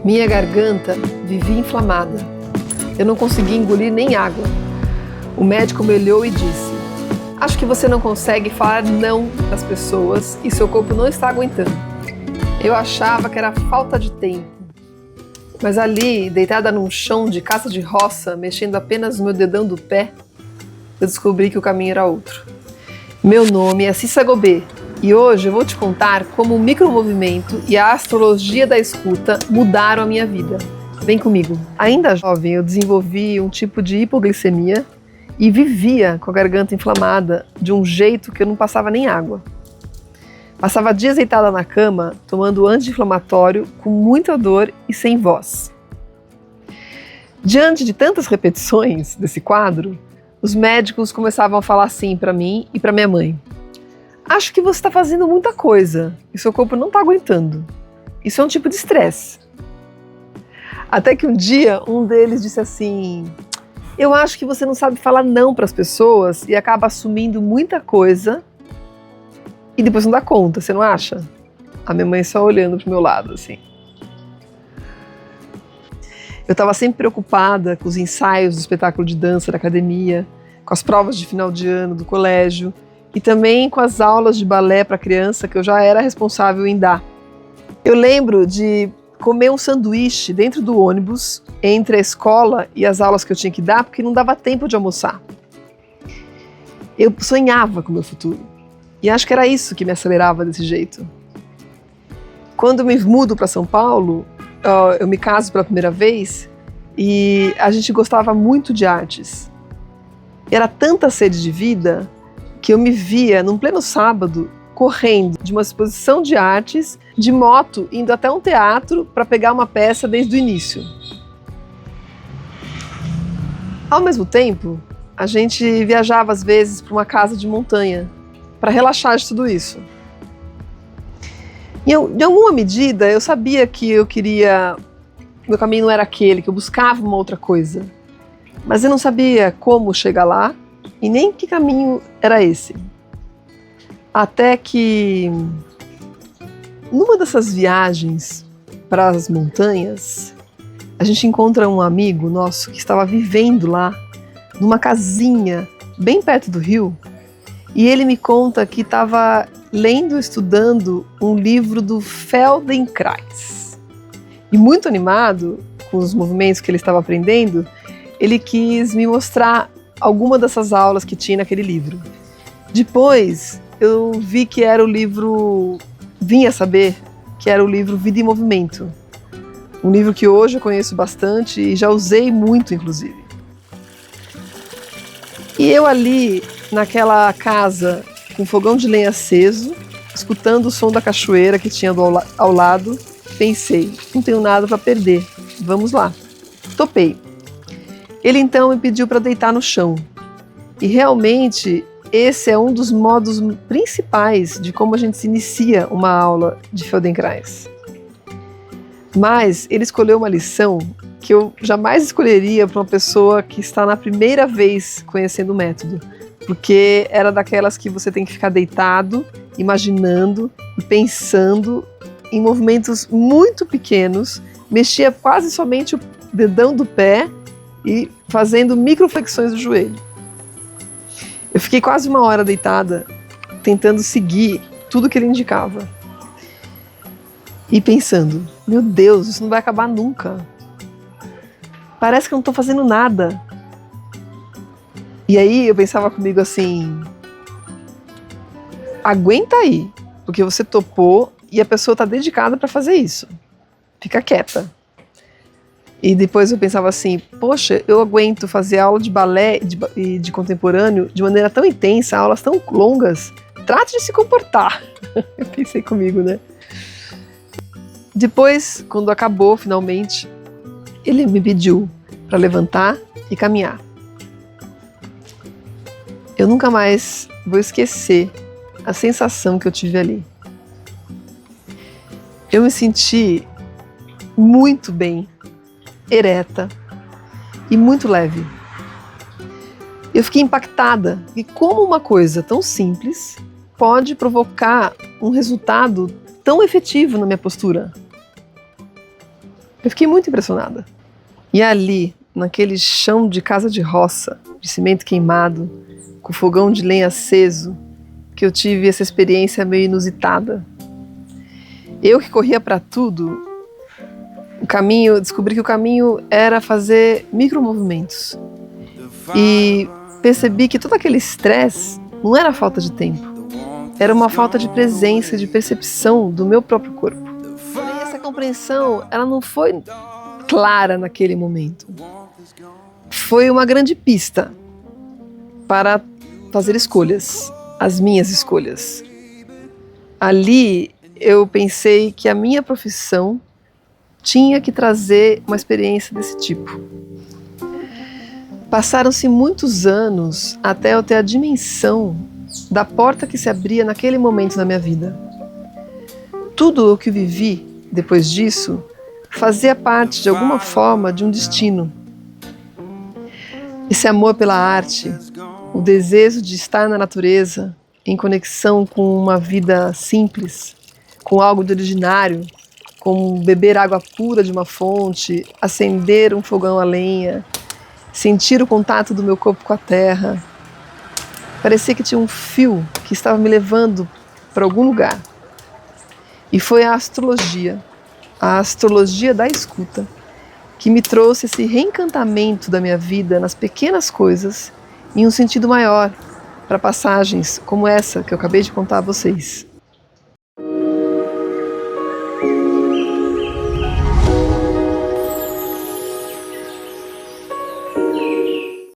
Minha garganta vivia inflamada. Eu não conseguia engolir nem água. O médico me olhou e disse: "Acho que você não consegue falar não às pessoas e seu corpo não está aguentando." Eu achava que era falta de tempo. Mas ali, deitada num chão de casa de roça, mexendo apenas o meu dedão do pé, eu descobri que o caminho era outro. Meu nome é Cissa Gobet e hoje eu vou te contar como o micromovimento e a astrologia da escuta mudaram a minha vida. Vem comigo. Ainda jovem, eu desenvolvi um tipo de hipoglicemia e vivia com a garganta inflamada de um jeito que eu não passava nem água. Passava dias deitada na cama, tomando anti-inflamatório, com muita dor e sem voz. Diante de tantas repetições desse quadro, os médicos começavam a falar assim para mim e para minha mãe: "Acho que você está fazendo muita coisa e seu corpo não está aguentando. Isso é um tipo de estresse." Até que um dia um deles disse assim: "Eu acho que você não sabe falar não para as pessoas e acaba assumindo muita coisa e depois não dá conta, você não acha?" A minha mãe só olhando pro meu lado, assim. Eu estava sempre preocupada com os ensaios do espetáculo de dança da academia, com as provas de final de ano do colégio e também com as aulas de balé para criança que eu já era responsável em dar. Eu lembro de comer um sanduíche dentro do ônibus entre a escola e as aulas que eu tinha que dar porque não dava tempo de almoçar. Eu sonhava com o meu futuro. E acho que era isso que me acelerava desse jeito. Quando eu me mudo para São Paulo, eu me caso pela primeira vez e a gente gostava muito de artes. E era tanta sede de vida que eu me via num pleno sábado correndo de uma exposição de artes, de moto, indo até um teatro para pegar uma peça desde o início. Ao mesmo tempo, a gente viajava às vezes para uma casa de montanha para relaxar de tudo isso. E de alguma medida eu sabia que meu caminho não era aquele, que eu buscava uma outra coisa. Mas eu não sabia como chegar lá e nem que caminho era esse. Até que, numa dessas viagens para as montanhas, a gente encontra um amigo nosso que estava vivendo lá, numa casinha bem perto do rio. E ele me conta que estava estudando um livro do Feldenkrais. E muito animado com os movimentos que ele estava aprendendo, ele quis me mostrar alguma dessas aulas que tinha naquele livro. Depois eu vi que era o livro, vim a saber que era o livro Vida em Movimento. Um livro que hoje eu conheço bastante e já usei muito, inclusive. E eu ali, naquela casa, com fogão de lenha aceso, escutando o som da cachoeira que tinha ao lado, pensei: não tenho nada para perder, vamos lá. Topei. Ele então me pediu para deitar no chão. E realmente esse é um dos modos principais de como a gente se inicia uma aula de Feldenkrais. Mas ele escolheu uma lição que eu jamais escolheria para uma pessoa que está na primeira vez conhecendo o método, porque era daquelas que você tem que ficar deitado, imaginando e pensando em movimentos muito pequenos, mexia quase somente o dedão do pé e fazendo microflexões do joelho. Eu fiquei quase uma hora deitada, tentando seguir tudo que ele indicava. E pensando: meu Deus, isso não vai acabar nunca. Parece que eu não estou fazendo nada. E aí eu pensava comigo assim: aguenta aí, porque você topou e a pessoa está dedicada para fazer isso. Fica quieta. E depois eu pensava assim: poxa, eu aguento fazer aula de balé e de contemporâneo de maneira tão intensa, aulas tão longas. Trate de se comportar. Eu pensei comigo, né? Depois, quando acabou finalmente, ele me pediu para levantar e caminhar. Eu nunca mais vou esquecer a sensação que eu tive ali. Eu me senti muito bem, ereta e muito leve. Eu fiquei impactada de como uma coisa tão simples pode provocar um resultado tão efetivo na minha postura. Eu fiquei muito impressionada. E ali, naquele chão de casa de roça, de cimento queimado, com fogão de lenha aceso, que eu tive essa experiência meio inusitada. Eu que corria para tudo, descobri que o caminho era fazer micromovimentos. E percebi que todo aquele estresse não era falta de tempo, era uma falta de presença, de percepção do meu próprio corpo. Porém, essa compreensão, ela não foi clara naquele momento. Foi uma grande pista para fazer escolhas, as minhas escolhas. Ali eu pensei que a minha profissão tinha que trazer uma experiência desse tipo. Passaram-se muitos anos até eu ter a dimensão da porta que se abria naquele momento na minha vida. Tudo o que vivi depois disso fazia parte de alguma forma de um destino. Esse amor pela arte, o desejo de estar na natureza, em conexão com uma vida simples, com algo de originário, como beber água pura de uma fonte, acender um fogão a lenha, sentir o contato do meu corpo com a terra. Parecia que tinha um fio que estava me levando para algum lugar. E foi a astrologia da escuta, que me trouxe esse reencantamento da minha vida nas pequenas coisas em um sentido maior, para passagens como essa que eu acabei de contar a vocês.